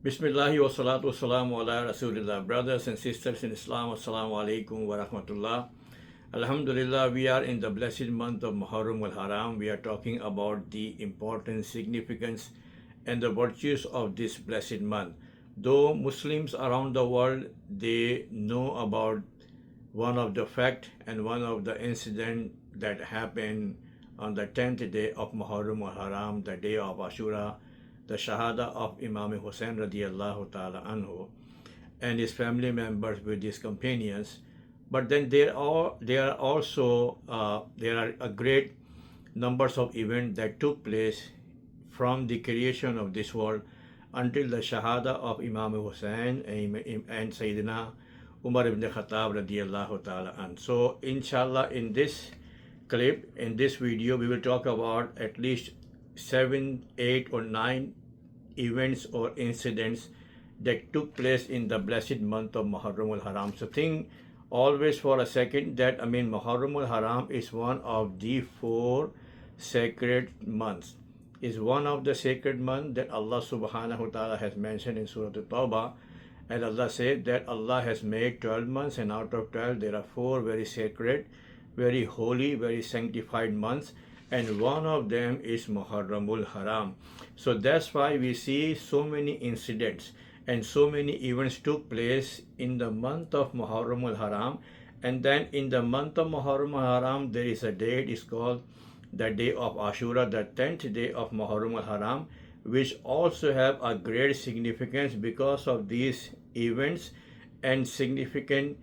Bismillahi wa salatu wa salamu ala Rasulillah. Brothers and sisters in Islam, Assalamu alaikum wa rahmatullah. Alhamdulillah, we are in the blessed month of Muharram al-Haram. We are talking about the importance, significance, and the virtues of this blessed month. Though Muslims around the world, they know about one of the fact and one of the incident that happened on the 10th day of Muharram al-Haram, the day of Ashura, the Shahada of Imam Hussain radiallahu ta'ala anhu and his family members with his companions. But then there are also there are a great numbers of events that took place from the creation of this world until the Shahada of Imam Hussain and Sayyidina Umar ibn Khattab radiallahu ta'ala anhu. So inshallah, in this clip, in this video, we will talk about at least 7, 8 or 9 events or incidents that took place in the blessed month of Muharram al-Haram. So think always for a second that Muharram al-Haram is one of the 4 sacred months. Is one of the sacred months that Allah subhanahu wa ta'ala has mentioned in Surah At-Tawbah. And Allah said that Allah has made 12 months, and out of 12 there are 4 very sacred, very holy, very sanctified months, and one of them is Muharramul Haram. So that's why we see so many incidents and so many events took place in the month of Muharramul Haram. And then in the month of Muharramul Haram, there is a date, it's called the day of Ashura, the 10th day of Muharramul Haram, which also have a great significance because of these events and significant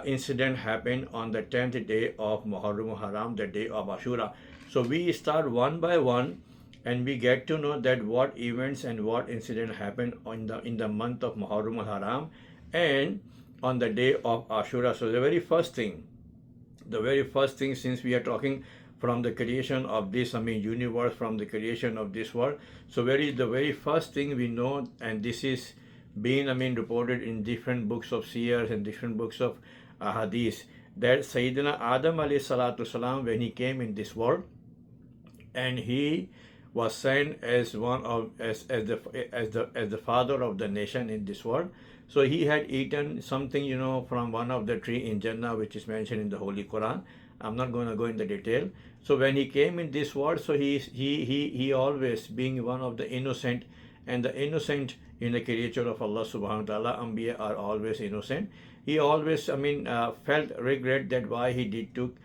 incident happened on the 10th day of Muharram Haram, the day of Ashura. So we start one by one and we get to know that what events and what incident happened in the month of Muharram Haram and on the day of Ashura. So the very first thing, since we are talking from the creation of this universe, from the creation of this world, so the very first thing we know, and this is being reported in different books of seers and different books of hadith, that Sayyidina Adam alayhi salatu salam, when he came in this world and he was sent as the father of the nation in this world. So he had eaten something from one of the tree in Jannah, which is mentioned in the Holy Quran. I'm not going to go in the detail. So when he came in this world, so he always being one of the innocent, and the innocent in the creature of Allah subhanahu wa ta'ala, Anbiya are always innocent. He always felt regret that why he did took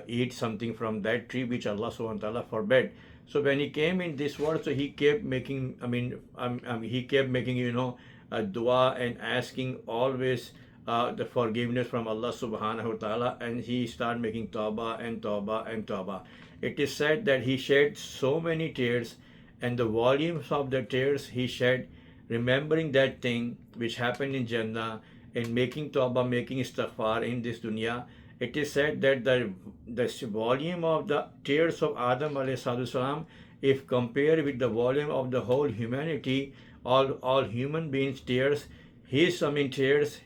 eat something from that tree which Allah subhanahu wa ta'ala forbade. So when he came in this world, so he kept making a dua and asking always the forgiveness from Allah subhanahu wa ta'ala, and he started making tawbah and tawbah and tawbah. It is said that he shed so many tears, and the volumes of the tears he shed remembering that thing which happened in Jannah and making tawbah, making istighfar in this dunya. It is said that the volume of the tears of Adam alayhi salam, if compared with the volume of the whole humanity, all human beings' tears, his tears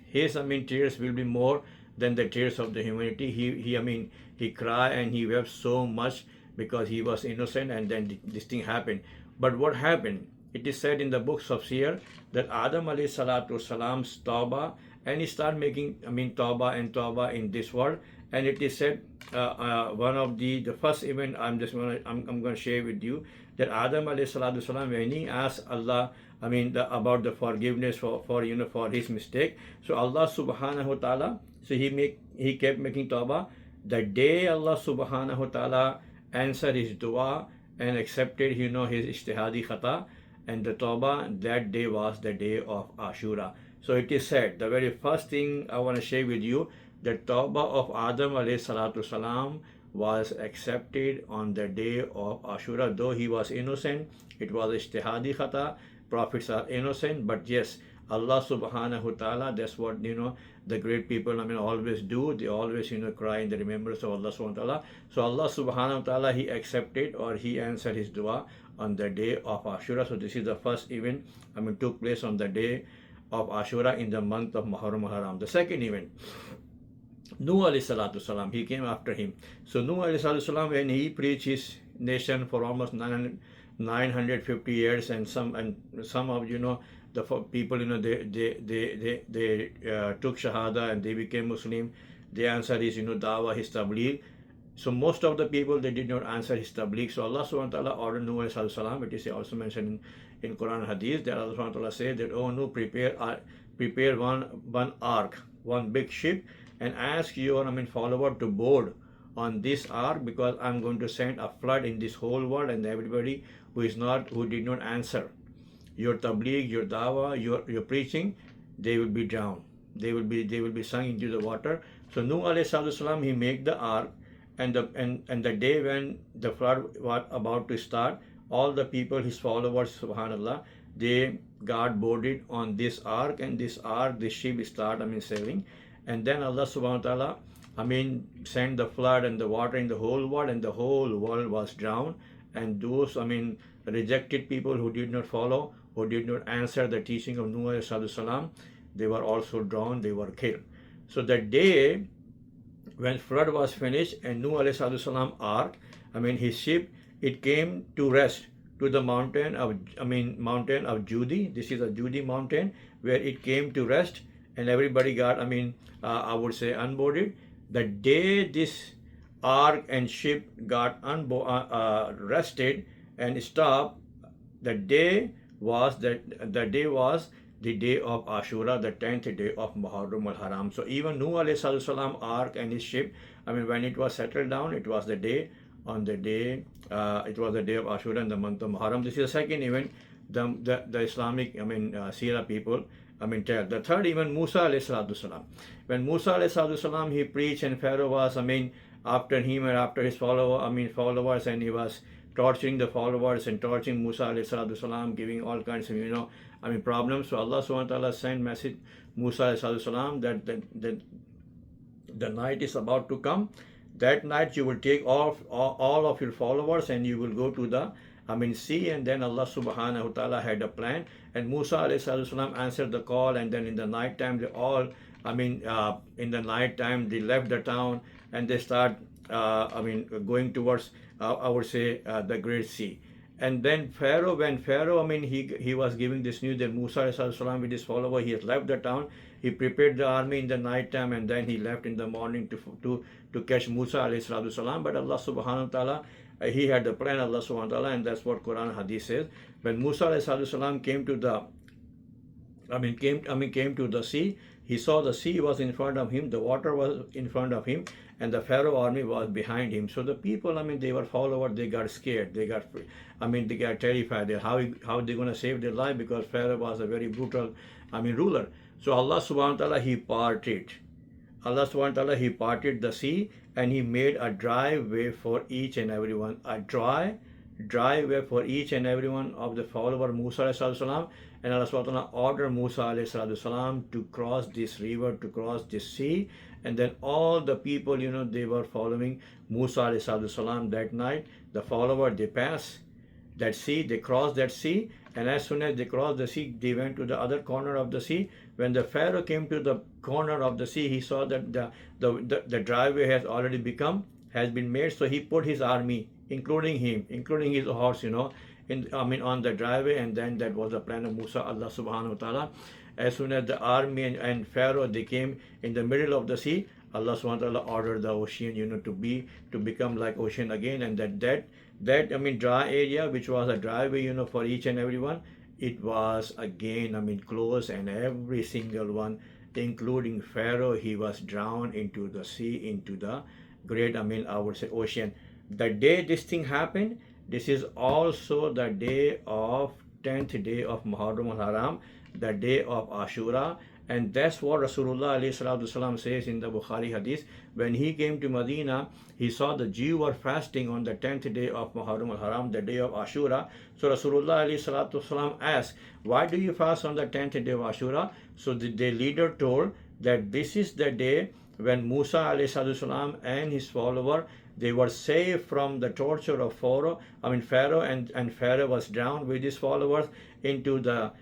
will be more than the tears of the humanity. He cried and he wept so much because he was innocent, and then this thing happened. But what happened? It is said in the books of seer that Adam alayhi salatu salam's tawbah, and he started making tawbah and tawbah in this world. And it is said one of the first event I'm going to share with you, that Adam alayhi salatu salam, when he asked Allah about the forgiveness for his mistake, so Allah subhanahu wa ta'ala, so he kept making tawbah. The day Allah subhanahu wa ta'ala answered his dua and accepted his ijtihadi khata and the tawbah, that day was the day of Ashura. So it is said, the very first thing I want to share with you, the tawbah of Adam alayhi salatu salam was accepted on the day of Ashura. Though he was innocent, it was ijtihadi khata. Prophets are innocent, but yes, Allah subhanahu wa ta'ala, that's what the great people always do. They always cry in the remembrance of Allah subhanahu wa ta'ala. So Allah subhanahu wa ta'ala, he accepted or he answered his dua on the day of Ashura. So this is the first event took place on the day of Ashura in the month of Muharram Haram. The second event, Nuh alayhi salatu salam, he came after him. So Nuh alayhi salatu salam, when he preached his nation for almost 950 years, and some of the people they took shahada and they became Muslim. The answer is dawah, his tabligh. So most of the people, they did not answer his tabligh. So Allah subhanahu wa ta'ala ordered Nuh alayhi salam. It is also mentioned in Quran and Hadith that Allah subhanahu wa ta'ala said that, oh Nuh, prepare one ark, one big ship, and ask your follower to board on this ark, because I'm going to send a flood in this whole world, and everybody who did not answer your tabligh, your dawah, your preaching, they will be drowned. They will be sunk into the water. So Nuh alayhi salam, he made the ark, and the day when the flood was about to start, all the people, his followers, subhanallah, they got boarded on this ark, and this ship started sailing. And then Allah subhanahu wa ta'ala sent the flood and the water in the whole world, and the whole world was drowned. And those rejected people who did not follow, who did not answer the teaching of Nuh alayhi salam, they were also drowned, they were killed. So that day when flood was finished and Nuh alayhi salam ark, his ship, it came to rest to the mountain of Judi. This is a Judi mountain where it came to rest, and everybody got I would say unboarded. The day this ark and ship got rested and stopped, the day was the day of Ashura, the 10th day of Muharram al-Haram. So even Nuh alayhi salam ark and his ship, when it was settled down, it was the day of Ashura in the month of Muharram. This is the second event the Islamic Seerah people tell. The third event, Musa alayhi salam. When Musa alayhi salam, he preached, and Pharaoh was after him and after his followers, and he was torturing the followers and torturing Musa alayhi salam, giving all kinds of problems. So Allah subhanahu wa ta'ala sent message Musa alayhi salam that the night is about to come. That night you will take all of your followers and you will go to the sea. And then Allah subhanahu wa ta'ala had a plan, and Musa alayhi salam answered the call. And then in the night time, they all in the night time they left the town, and they start going towards I would say the Great Sea. And then when Pharaoh he was giving this news that Musa alayhi salam with his follower, he has left the town. He prepared the army in the night time, and then he left in the morning to catch Musa alayhi salam. But Allah subhanahu wa ta'ala, he had the plan, Allah subhanahu wa ta'ala, and that's what Quran Hadith says. When Musa alayhi salam came to the sea, he saw the sea was in front of him, the water was in front of him, and the Pharaoh army was behind him. So the people, they were followers, they got scared, they got terrified. How they going to save their life, because Pharaoh was a very brutal ruler. So Allah subhanahu wa ta'ala, he parted the sea, and he made a dry way for each and every one, a dry way for each and every one of the follower Musa alayhi salam. And Allah subhanahu wa ta'ala ordered Musa alayhi salam to cross this river, to cross this sea. And then all the people, they were following Musa alayhi salam that night. The follower, they passed that sea, they crossed that sea, and as soon as they crossed the sea, they went to the other corner of the sea. When the Pharaoh came to the corner of the sea, he saw that the driveway has been made. So he put his army, including his horse, on the driveway. And then that was the plan of Musa, Allah subhanahu wa ta'ala. As soon as the army and Pharaoh, they came in the middle of the sea, Allah subhanahu wa ta'ala ordered the ocean, to become like ocean again. And that dry area, which was a driveway, for each and every one, it was again, closed, and every single one, including Pharaoh, he was drowned into the sea, into the great, I would say, ocean. The day this thing happened, this is also the day of 10th day of Muharram al-Haram, the day of Ashura. And that's what Rasulullah ﷺ says in the Bukhari Hadith. When he came to Medina, he saw the Jews were fasting on the 10th day of Muharram al-Haram, the day of Ashura. So Rasulullah ﷺ asked, why do you fast on the 10th day of Ashura? So the leader told that this is the day when Musa ﷺ and his follower, they were saved from the torture of Pharaoh, and Pharaoh was drowned with his followers into the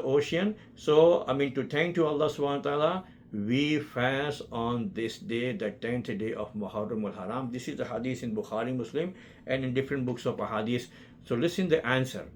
ocean. So to thank to Allah subhanahu wa ta'ala, we fast on this day, the 10th day of Muharram al-Haram. This is the hadith in Bukhari, Muslim, and in different books of hadith. So listen the answer.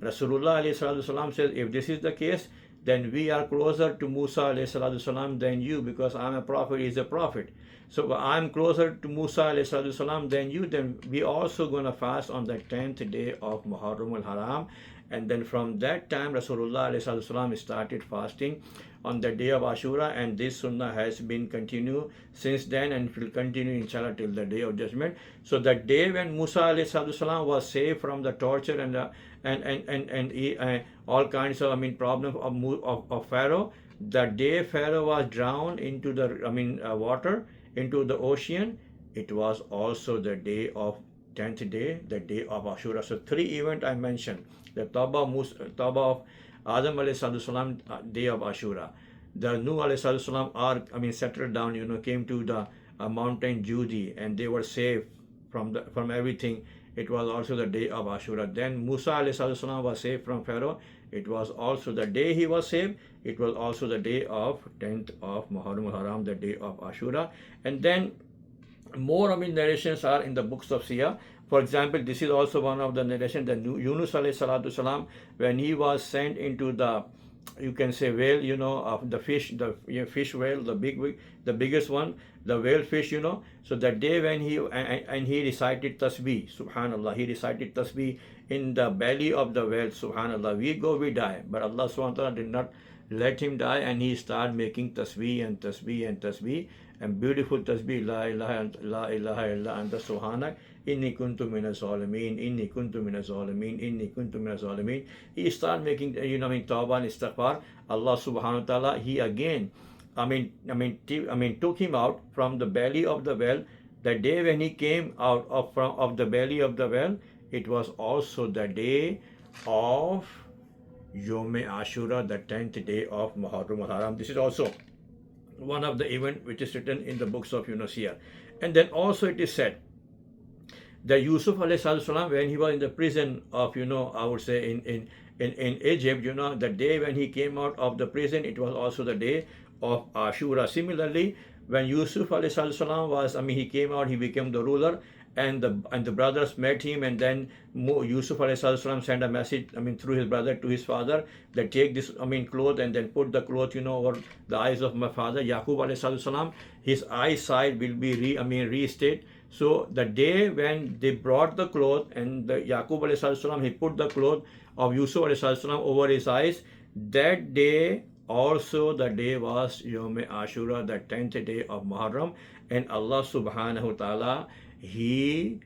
Rasulullah ﷺ says, if this is the case, then we are closer to Musa ﷺ than you, because I'm a prophet, he's a prophet. So I'm closer to Musa ﷺ than you, then we also going to fast on the 10th day of Muharram al-Haram. And then from that time, Rasulullah ﷺ started fasting on the day of Ashura, and this sunnah has been continued since then, and will continue inshallah till the day of judgment. So the day when Musa ﷺ was saved from the torture and all kinds of problems of Pharaoh, the day Pharaoh was drowned into the water, into the ocean, it was also the day of 10th day, the day of Ashura. So three events I mentioned: the Tawbah of Adam alayhi salam, day of Ashura. The Nuh alayhi salam ark, settled down, came to the mountain Judi, and they were saved from everything. It was also the day of Ashura. Then Musa alayhi salam was saved from Pharaoh. It was also the day he was saved. It was also the day of 10th of Muharram al-Haram, the day of Ashura. And then more narrations are in the books of Siyah. For example, this is also one of the narrations that Yunus alayhi salatu salam, when he was sent into the, you can say, whale, of the fish, the fish whale, the biggest one, the whale fish, So the day when he recited tasbih, subhanallah, he recited tasbih in the belly of the whale, subhanallah. We go, we die, but Allah subhanahu wa ta'ala did not let him die, and he started making tasbih and tasbih and tasbih, and beautiful tasbih, la ilaha illa anta subhanak inni kuntu minaz zalimin, inni kuntu minaz zalimin, inni kuntu minaz zalimin. He started making tawbah and istighfar. Allah subhanahu wa ta'ala, he again took him out from the belly of the well. The day when he came out of the belly of the well, it was also the day of Yom Ashura, the 10th day of Muharram al-Haram. This is also one of the events which is written in the books of Siyar. And then also it is said that Yusuf alayhi salam, when he was in the prison of, I would say in Egypt, the day when he came out of the prison, it was also the day of Ashura. Similarly, when Yusuf alayhi salam was, he came out, he became the ruler, and the brothers met him, and then Yusuf alayhi salam sent a message, through his brother to his father, that take this, cloth, and then put the cloth, over the eyes of my father, Yaqub alayhi salam. His eyesight will be restated. So the day when they brought the cloth, and the Yaqub alayhi salam, he put the cloth of Yusuf alayhi salam over his eyes, that day also the day was Yom Ashura, the 10th day of Muharram, and Allah subhanahu wa ta'ala, he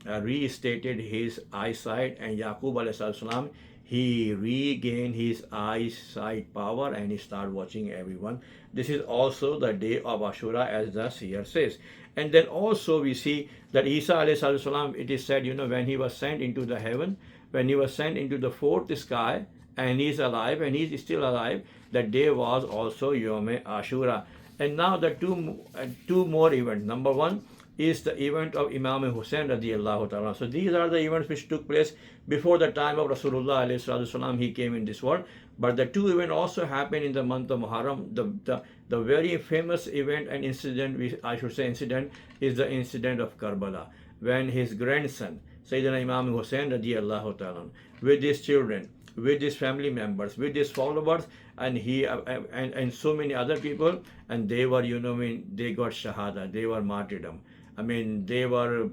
restated his eyesight, and Yaqub alayhi salam, he regained his eyesight power, and he started watching everyone. This is also the day of Ashura, as the seer says. And then also we see that Isa alayhi salam, it is said, when he was sent into the heaven, when he was sent into the fourth sky, and he is alive, and he is still alive, that day was also Yom Ashura. And now the two more events. Number one is the event of Imam Hussain radiallahu ta'ala. So these are the events which took place before the time of Rasulullah alayhi salam, he came in this world. But the two events also happened in the month of Muharram. The very famous event and incident, incident, is the incident of Karbala, when his grandson, Sayyidina Imam Hussain radiallahu ta'ala, with his children, with his family members, with his followers, and he and so many other people, and they were, they got shahada, they were martyrdom. They were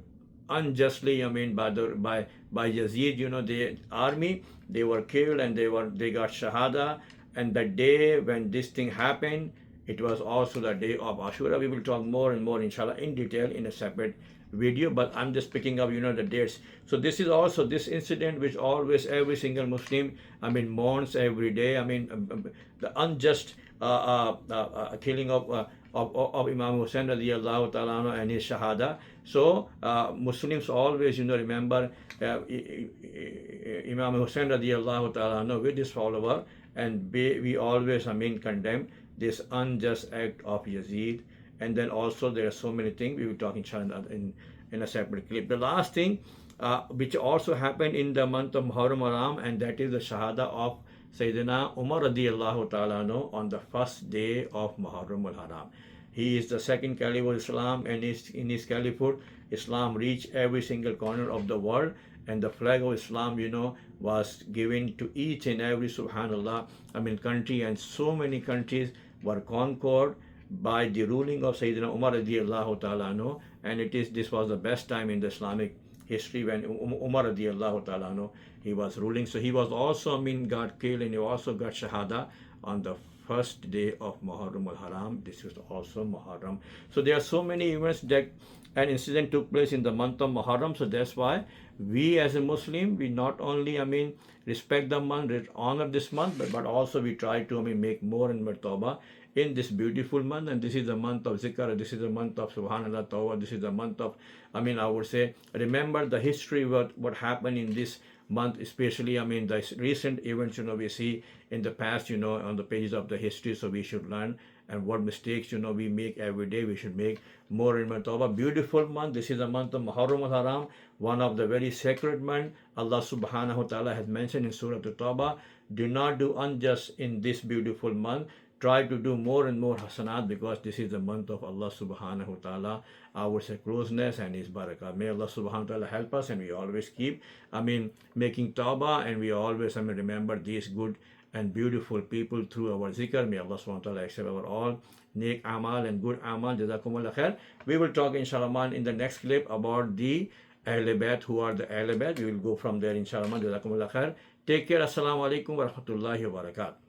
unjustly, by Yazid, the army, they were killed, and they got shahada. And the day when this thing happened, it was also the day of Ashura. We will talk more and more, inshallah, in detail in a separate video, but I'm just picking up, the dates. So this is also this incident which always every single Muslim, mourns every day. The unjust killing of Imam Hussain radiallahu ta'ala and his shahada. So Muslims always, remember Imam Hussain radiallahu ta'ala with his follower, and we always, condemn this unjust act of Yazid. And then also there are so many things we will talk inshallah in a separate clip. The last thing which also happened in the month of Muharram al-Haram, and that is the shahada of Sayyidina Umar radiallahu ta'ala anhu on the first day of Muharram al-Haram. He is the second caliph of Islam, and in his caliphate, Islam reached every single corner of the world, and the flag of Islam, was given to each and every, subhanallah, country, and so many countries were conquered by the ruling of Sayyidina Umar radiallahu ta'ala anhu, and this was the best time in the Islamic history when Umar radiallahu ta'ala anhu, he was ruling. So he was also, got killed, and he also got shahada on the first day of Muharram al-Haram. This is also Muharram. So there are so many events that an incident took place in the month of Muharram. So that's why we as a Muslim, we not only, respect the month, honor this month, but also we try to, make more and more tawbah in this beautiful month. And this is the month of zikr, this is the month of subhanallah, tawbah, this is the month of, I would say, remember the history, what happened in this month, especially, the recent events, we see in the past, on the pages of the history. So we should learn, and what mistakes, we make every day, we should make more and more tawbah. Beautiful month. This is the month of Muharram al-Haram, one of the very sacred months. Allah subhanahu wa ta'ala has mentioned in Surah At-Tawbah, do not do unjust in this beautiful month. Try to do more and more hasanat, because this is the month of Allah subhanahu wa ta'ala, our closeness and His barakah. May Allah subhanahu wa ta'ala help us, and we always keep, making tawbah, and we always, remember these good and beautiful people through our zikr. May Allah subhanahu wa ta'ala accept our all neek amal and good amal. Jazakumullah khair. We will talk inshallah in the next clip about the Ahl Bayt, who are the Ahl Bayt. We will go from there inshallah. Jazakumullah khair. Take care. Assalamu alaikum wa rahmatullahi wa barakatuh.